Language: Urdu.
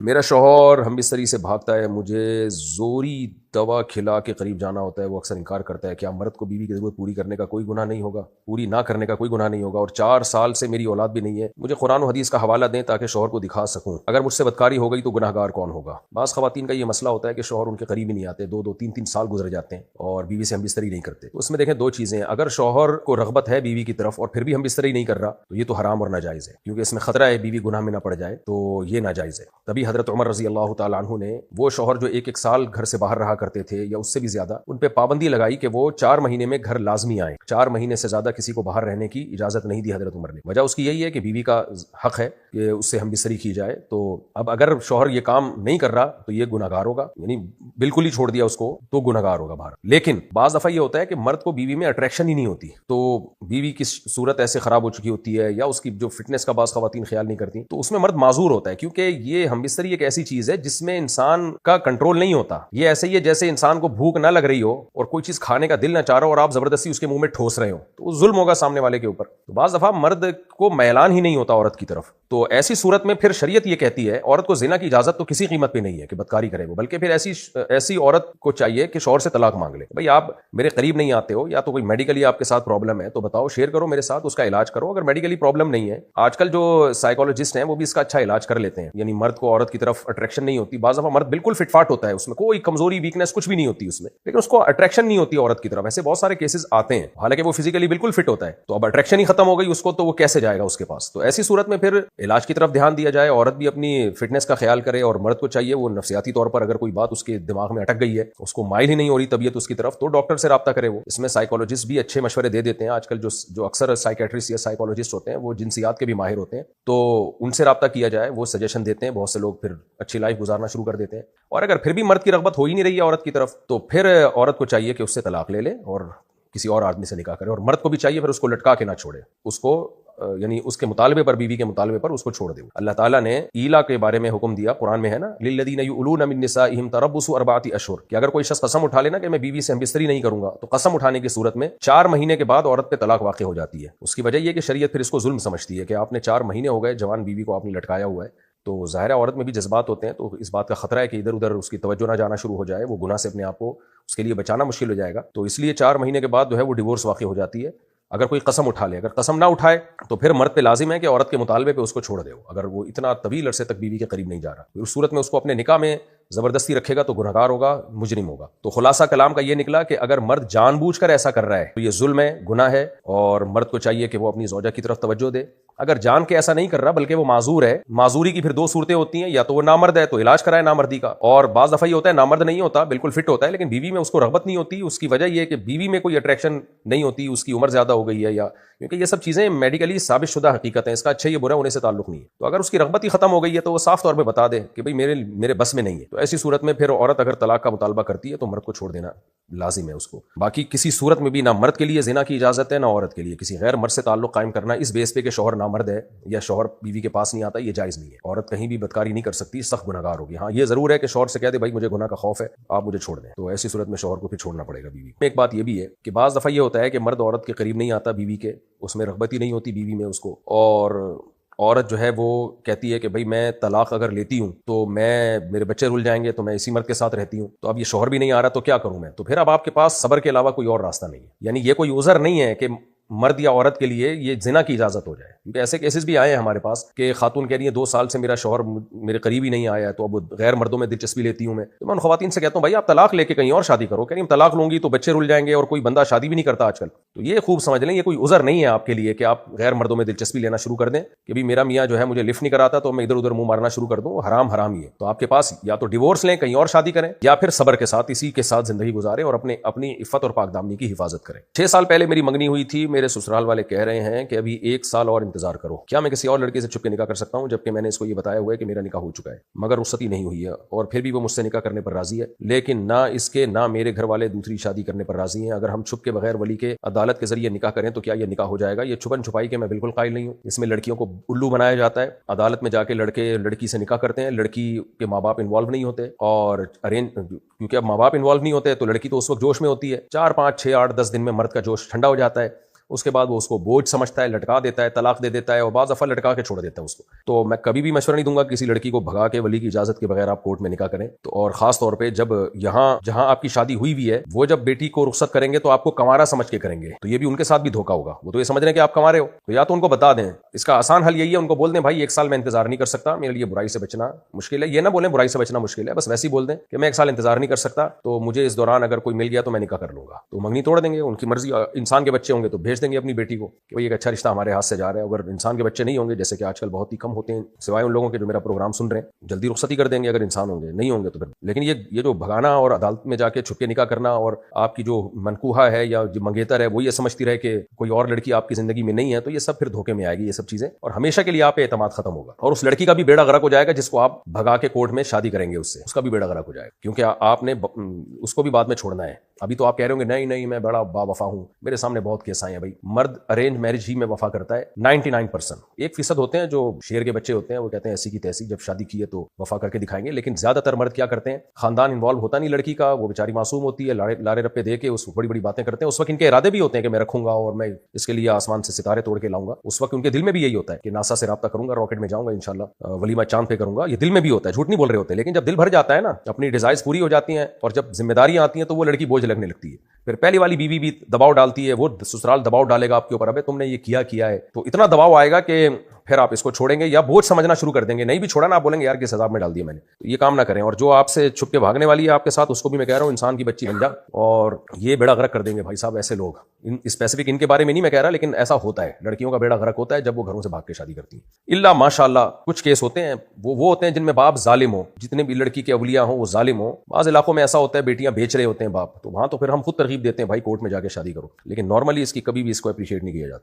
میرا شوہر ہم بستری سے بھاگتا ہے، مجھے زوری دوا کھلا کے قریب جانا ہوتا ہے، وہ اکثر انکار کرتا ہے۔ کیا مرد کو بیوی کی ضرورت پوری کرنے کا کوئی گناہ نہیں ہوگا؟ پوری نہ کرنے کا کوئی گناہ نہیں ہوگا، اور 4 سال سے میری اولاد بھی نہیں ہے۔ مجھے قرآن و حدیث کا حوالہ دیں تاکہ شوہر کو دکھا سکوں، اگر مجھ سے بدکاری ہو گئی تو گناہ گار کون ہوگا؟ بعض خواتین کا یہ مسئلہ ہوتا ہے کہ شوہر ان کے قریب ہی نہیں آتے، 2-3 سال گزر جاتے ہیں اور بیوی سے ہم بستری نہیں کرتے۔ تو اس میں دیکھیں 2 چیزیں ہیں، اگر شوہر کو رغبت ہے بیوی کی طرف اور پھر بھی ہم بستری نہیں کر رہا تو یہ تو حرام اور ناجائز ہے، کیونکہ اس میں خطرہ ہے بیوی گناہ میں نہ پڑ جائے، تو یہ ناجائز ہے۔ تبھی حضرت عمر رضی اللہ تعالیٰ عنہ نے وہ شوہر جو 1 سال گھر سے باہر رہا کرتے تھے یا اس سے بھی زیادہ، ان پہ پابندی لگائی کہ وہ 4 مہینے میں گھر لازمی آئیں۔ 4 مہینے سے زیادہ کسی کو باہر رہنے کی اجازت نہیں دی حضرت عمر نے۔ وجہ اس کی یہی ہے کہ بیوی کا حق ہے کہ اس سے ہم بستری کی جائے، تو اب اگر شوہر یہ کام نہیں کر رہا تو یہ گناہ گار ہوگا، یعنی بالکل ہی چھوڑ دیا اس کو تو گناہ گار ہوگا باہر۔ لیکن بعض دفعہ یہ ہوتا ہے کہ مرد کو بیوی میں اٹریکشن ہی نہیں ہوتی، تو بیوی کی صورت ایسے خراب ہو چکی ہوتی ہے یا اس کی جو فٹنس کا بعض خواتین خیال نہیں کرتی، تو اس میں مرد معذور ہوتا ہے، کیونکہ یہ ہم بستری ایک ایسی چیز ہے جس میں انسان کا کنٹرول نہیں ہوتا۔ یہ ایسے ہی ہے جیسے انسان کو بھوک نہ لگ رہی ہو اور کوئی چیز کھانے کا دل نہ چاہ رہا ہو اور آپ زبردستی اس کے منہ میں ٹھوس رہے ہو، تو وہ ظلم ہوگا سامنے والے کے اوپر۔ تو بعض دفعہ مرد کو میلان ہی نہیں ہوتا عورت کی طرف، تو ایسی صورت میں پھر شریعت یہ کہتی ہے عورت کو زنا کی اجازت تو کسی قیمت پہ نہیں ہے کہ بدکاری کرے وہ، بلکہ پھر ایسی عورت کو چاہیے کہ شوہر سے طلاق مانگ لے۔ بھئی آپ میرے قریب نہیں آتے ہو، یا تو کوئی میڈیکلی آپ کے ساتھ پرابلم ہے تو بتاؤ، شیئر کرو میرے ساتھ، اس کا علاج کرو۔ اگر میڈیکلی پرابلم نہیں ہے، آج کل جو سائیکالوجسٹ ہیں وہ بھی اس کا اچھا علاج کر لیتے ہیں، یعنی مرد کو عورت کی طرف اٹریکشن نہیں ہوتی، بعض دفعہ مرد بالکل فٹ فاٹ ہوتا ہے، اس میں کوئی کمزوری ویکنس کچھ بھی نہیں ہوتی اس میں، لیکن اس کو اٹریکشن نہیں ہوتی عورت کی طرف۔ ایسے بہت سارے کیسز آتے ہیں، حالانکہ وہ فزیکلی بالکل فٹ ہوتا ہے، تو اب اٹریکشن ہی ختم ہو گئی اس کو، تو وہ کیسے جائے گا اس کے پاس؟ تو ایسی صورت میں پھر علاج کی طرف دھیان دیا جائے، عورت بھی اپنی فٹنس کا خیال کرے، اور مرد کو چاہیے وہ نفسیاتی طور پر اگر کوئی بات اس کے دماغ میں اٹک گئی ہے، اس کو مائل ہی نہیں ہو رہی طبیعت اس کی طرف، تو ڈاکٹر سے رابطہ کرے وہ۔ اس میں سائیکالوجسٹ بھی اچھے مشورے دے دیتے ہیں، آج کل جو اکثر سائیکیٹرسٹ یا سائیکالوجسٹ ہوتے ہیں وہ جنسیات کے بھی ماہر ہوتے ہیں، تو ان سے رابطہ کیا جائے، وہ سجیشن دیتے ہیں، بہت سے لوگ پھر اچھی لائف گزارنا شروع کر دیتے ہیں۔ اور اگر پھر بھی مرد کی رغبت ہو ہی نہیں رہی ہے عورت کی طرف، تو پھر عورت کو چاہیے کہ اس سے طلاق لے لے اور کسی اور آدمی سے نکاح کرے، اور مرد کو بھی چاہیے پھر اس کو لٹکا کے نہ چھوڑے، اس کو یعنی اس کے مطالبے پر، بیوی کے مطالبے پر اس کو چھوڑ دے۔ اللہ تعالیٰ نے ایلا کے بارے میں حکم دیا، قرآن میں ہے نا، للذین یؤلون من نسائہم تربص 4 اشہر، کہ اگر کوئی شخص قسم اٹھا لینا کہ میں بیوی سے ہم بستری نہیں کروں گا، تو قسم اٹھانے کی صورت میں 4 مہینے کے بعد عورت پہ طلاق واقع ہو جاتی ہے۔ اس کی وجہ یہ کہ شریعت پھر اس کو ظلم سمجھتی ہے کہ آپ نے 4 مہینے ہو گئے، جوان بیوی کو آپ نے لٹکایا ہوا ہے، تو ظاہر عورت میں بھی جذبات ہوتے ہیں، تو اس بات کا خطرہ ہے کہ ادھر ادھر اس کی توجہ نہ جانا شروع ہو جائے، وہ گناہ سے اپنے آپ کو اس کے لیے بچانا مشکل ہو جائے گا، تو اس لیے 4 مہینے کے بعد جو ہے وہ ڈیورس واقع ہو جاتی ہے اگر کوئی قسم اٹھا لے۔ اگر قسم نہ اٹھائے تو پھر مرد پہ لازم ہے کہ عورت کے مطالبے پہ اس کو چھوڑ دے، اگر وہ اتنا طویل عرصے تک بیوی کے قریب نہیں جا رہا، اس صورت میں اس کو اپنے نکاح میں زبردستی رکھے گا تو گنہگار ہوگا، مجرم ہوگا۔ تو خلاصہ کلام کا یہ نکلا کہ اگر مرد جان بوجھ کر ایسا کر رہا ہے تو یہ ظلم ہے، گناہ ہے، اور مرد کو چاہیے کہ وہ اپنی زوجہ کی طرف توجہ دے۔ اگر جان کے ایسا نہیں کر رہا بلکہ وہ معذور ہے، معذوری کی پھر 2 صورتیں ہوتی ہیں، یا تو وہ نامرد ہے تو علاج کرائے نامردی کا، اور بعض دفعہ یہ ہوتا ہے نامرد نہیں ہوتا، بالکل فٹ ہوتا ہے، لیکن بیوی میں اس کو رغبت نہیں ہوتی، اس کی وجہ یہ ہے کہ بیوی میں کوئی اٹریکشن نہیں ہوتی، اس کی عمر زیادہ ہو گئی ہے، یا کیونکہ یہ سب چیزیں میڈیکلی ثابت شدہ حقیقت ہیں، اس کا اچھا یہ برا ہونے سے تعلق نہیں ہے۔ تو اگر اس کی رغبت ہی ختم ہو گئی ہے تو وہ صاف طور پہ بتا دے کہ بھئی میرے بس میں نہیں ہے، تو ایسی صورت میں پھر عورت اگر طلاق کا مطالبہ کرتی ہے تو مرد کو چھوڑ دینا لازم ہے اس کو۔ باقی کسی صورت میں بھی نہ مرد کے لیے زنا کی اجازت ہے نہ عورت کے لیے کسی غیر مرد سے تعلق قائم کرنا اس بیس پہ کہ شوہر نامرد ہے یا شوہر بیوی کے پاس نہیں آتا، یہ جائز نہیں ہے۔ عورت کہیں بھی بدکاری نہیں کر سکتی، سخت گنہگار ہوگی۔ ہاں یہ ضرور ہے کہ شوہر سے کہہ دے بھائی مجھے گناہ کا خوف ہے، آپ مجھے چھوڑ دیں، تو ایسی صورت میں شوہر کو پھر چھوڑنا پڑے گا بیوی کو۔ ایک بات یہ بھی ہے کہ بعض دفعہ یہ ہوتا ہے کہ مرد عورت کے قریب نہیں آتا بیوی کے، اس میں رغبت ہی نہیں ہوتی بیوی میں اس کو، اور عورت جو ہے وہ کہتی ہے کہ بھئی میں طلاق اگر لیتی ہوں تو میرے بچے رول جائیں گے، تو میں اسی مرد کے ساتھ رہتی ہوں، تو اب یہ شوہر بھی نہیں آ رہا تو کیا کروں میں؟ تو پھر اب آپ کے پاس صبر کے علاوہ کوئی اور راستہ نہیں ہے، یعنی یہ کوئی عذر نہیں ہے کہ مرد یا عورت کے لیے یہ زنا کی اجازت ہو جائے، کیونکہ ایسے کیسز بھی آئے ہیں ہمارے پاس کہ خاتون کہہ رہی ہے 2 سال سے میرا شوہر میرے قریب ہی نہیں آیا ہے، تو اب غیر مردوں میں دلچسپی لیتی ہوں میں۔ تو میں ان خواتین سے کہتا ہوں بھائی آپ طلاق لے کے کہیں اور شادی کرو، کہہ رہی ہم طلاق لوں گی تو بچے رول جائیں گے، اور کوئی بندہ شادی بھی نہیں کرتا آج کل، تو یہ خوب سمجھ لیں یہ کوئی عذر نہیں ہے آپ کے لیے کہ آپ غیر مردوں میں دلچسپی لینا شروع کر دیں کہ بھی میرا میاں جو ہے مجھے لفٹ نہیں کراتا تو میں ادھر ادھر منہ مارنا شروع کر دوں، حرام ہی ہے۔ تو آپ کے پاس یا تو ڈیورس لیں کہیں اور شادی کریں، یا پھر صبر کے ساتھ اسی کے ساتھ زندگی گزاریں اور اپنی عفت اور پاک دامنی کی حفاظت کریں۔ 6 سال پہلے میری منگنی ہوئی تھی، میرے سسرال والے کہہ رہے ہیں کہ ابھی 1 سال اور انتظار کرو، کیا میں کسی اور لڑکے سے چھپ کے نکاح کر سکتا ہوں جبکہ میں نے اس کو یہ بتایا ہوا ہے کہ میرا نکاح ہو چکا ہے مگر رخصتی نہیں ہوئی ہے، اور پھر بھی وہ مجھ سے نکاح کرنے پر راضی ہے، لیکن نہ اس کے نہ میرے گھر والے دوسری شادی کرنے پر راضی ہیں۔ اگر ہم چھپ کے بغیر ولی کے عدالت کے ذریعے نکاح کریں تو کیا یہ نکاح ہو جائے گا؟ یہ چھپن چھپائی کے میں بالکل قائل نہیں ہوں، اس میں لڑکیوں کو الو بنایا جاتا ہے، عدالت میں جا کے لڑکے لڑکی سے نکاح کرتے ہیں، لڑکی کے ماں باپ انوالو نہیں ہوتے، اور کیونکہ اب ماں باپ انوالو نہیں ہوتے تو لڑکی تو اس وقت جوش میں ہوتی ہے، 4 5 6 8 10 دن میں مرد کا جوش ٹھنڈا ہو جاتا ہے، اس کے بعد وہ اس کو بوجھ سمجھتا ہے, لٹکا دیتا ہے, طلاق دے دیتا ہے, اور بعض دفعہ لٹکا کے چھوڑ دیتا ہے اس کو. تو میں کبھی بھی مشورہ نہیں دوں گا کسی لڑکی کو بھگا کے ولی کی اجازت کے بغیر آپ کورٹ میں نکاح کریں. تو اور خاص طور پہ جب یہاں جہاں آپ کی شادی ہوئی بھی ہے, وہ جب بیٹی کو رخصت کریں گے تو آپ کو کنوارا سمجھ کے کریں گے, تو یہ بھی ان کے ساتھ بھی دھوکا ہوگا. وہ تو یہ سمجھ رہے ہیں کہ آپ کنوارے ہو, تو یا تو ان کو بتا دیں. اس کا آسان حل یہی ہے, ان کو بول دیں بھائی 1 سال میں انتظار نہیں کر سکتا, میرے لیے برائی سے بچنا مشکل ہے. یہ نہ بولیں برائی سے بچنا مشکل ہے, بس ویسے ہی بول دیں کہ میں 1 سال انتظار نہیں کر سکتا, تو مجھے اس دوران اگر کوئی مل گیا تو میں نکاح کر لوں گا. تو منگنی توڑ دیں گے, ان کی مرضی. انسان کے بچے ہوں گے تو بھیج دیں گے اپنی بیٹی کو کہ بھائی ایک اچھا رشتہ ہمارے ہاتھ سے جا رہا ہے. اگر انسان کے بچے نہیں ہوں گے, جیسے کہ آج کل بہت ہی کم ہوتے ہیں, سوائے ان لوگوں کے جو میرا پروگرام سن رہے ہیں, جلدی رخصت ہی کر دیں گے اگر انسان ہوں گے. نہیں ہوں گے تو پھر. لیکن یہ جو بھگانا اور عدالت میں جا کے چھپ کے نکاح کرنا, اور آپ کی جو منکوحہ ہے یا جو منگیتر ہے وہ یہ سمجھتی رہے کہ کوئی اور لڑکی آپ کی زندگی میں نہیں ہے, تو یہ سب پھر دھوکے میں آئے گی یہ سب چیزیں, اور ہمیشہ کے لیے آپ پہ اعتماد ختم ہوگا. اور اس لڑکی کا بھی بیڑا غرق ہو جائے گا جس کو آپ بھگا کے کورٹ میں شادی کریں گے, اس کا بھی بیڑا غرق ہو جائے گا, کیونکہ آپ نے اس کو بھی بعد میں چھوڑنا ہے. ابھی تو آپ کہہ رہے ہوں گے نہیں میں بڑا با وفا ہوں, میرے سامنے بہت کیس آئے ہیں. بھائی مرد ارینج میرج ہی میں وفا کرتا ہے 99%. 1% ہوتے ہیں جو شیر کے بچے ہوتے ہیں, وہ کہتے ہیں ایسی کی تیسی, جب شادی کی ہے تو وفا کر کے دکھائیں گے. لیکن زیادہ تر مرد کیا کرتے ہیں, خاندان انوالو ہوتا نہیں لڑکی کا, وہ بیچاری معصوم ہوتی ہے, لارے رپے دے کے اس کو بڑی بڑی باتیں کرتے ہیں. اس وقت ان کے ارادے بھی ہوتے ہیں کہ میں رکھوں گا اور میں اس کے لیے آسمان سے ستارے توڑ کے لاؤں گا. اس وقت ان کے دل میں بھی یہی ہوتا ہے کہ ناسا سے رابطہ کروں گا, راکٹ میں جاؤں گا انشاءاللہ, ولیمہ چاند پہ کروں گا. یہ دل میں بھی ہوتا ہے, جھوٹ نہیں بول رہے ہوتے. لیکن جب دل بھر جاتا ہے نا, اپنی ڈیزائرز پوری ہو جاتی ہیں, اور جب ذمہ داریاں آتی ہیں تو وہ لڑکی بوجھ لگنے لگتی ہے. پھر پہلی والی بیوی بھی دباؤ ڈالتی ہے, وہ سسرال دباؤ ڈالے گا آپ کے اوپر, ابے تم نے یہ کیا ہے, تو اتنا دباؤ آئے گا کہ پھر آپ اس کو چھوڑیں گے یا بوجھ سمجھنا شروع کر دیں گے. نہیں بھی چھوڑا نا, آپ بولیں گے یار کس عذاب میں ڈال دیا میں نے. تو یہ کام نہ کریں. اور جو آپ سے چھپ کے بھاگنے والی ہے آپ کے ساتھ, اس کو بھی میں کہہ رہا ہوں انسان کی بچی بن جا, اور یہ بیڑا غرق کر دیں گے بھائی صاحب ایسے لوگ. اسپیسیفک ان کے بارے میں نہیں میں کہہ رہا, لیکن ایسا ہوتا ہے, لڑکیوں کا بیڑا غرق ہوتا ہے جب وہ گھروں سے بھاگ کے شادی کرتی ہیں. الا ماشاء اللہ کچھ کیس ہوتے ہیں, وہ ہوتے ہیں جن میں باپ ظالم ہو, جتنے بھی لڑکی کے اولیاء ہوں وہ ظالم ہوں. بعض علاقوں میں ایسا ہوتا ہے بیٹیاں بیچ رہے ہوتے ہیں باپ, تو وہاں تو پھر ہم خود ترغیب دیتے ہیں بھائی کورٹ میں جا کے شادی کرو. لیکن نارملی اس کی کبھی بھی اس کو اپریشیٹ نہیں کیا جاتا.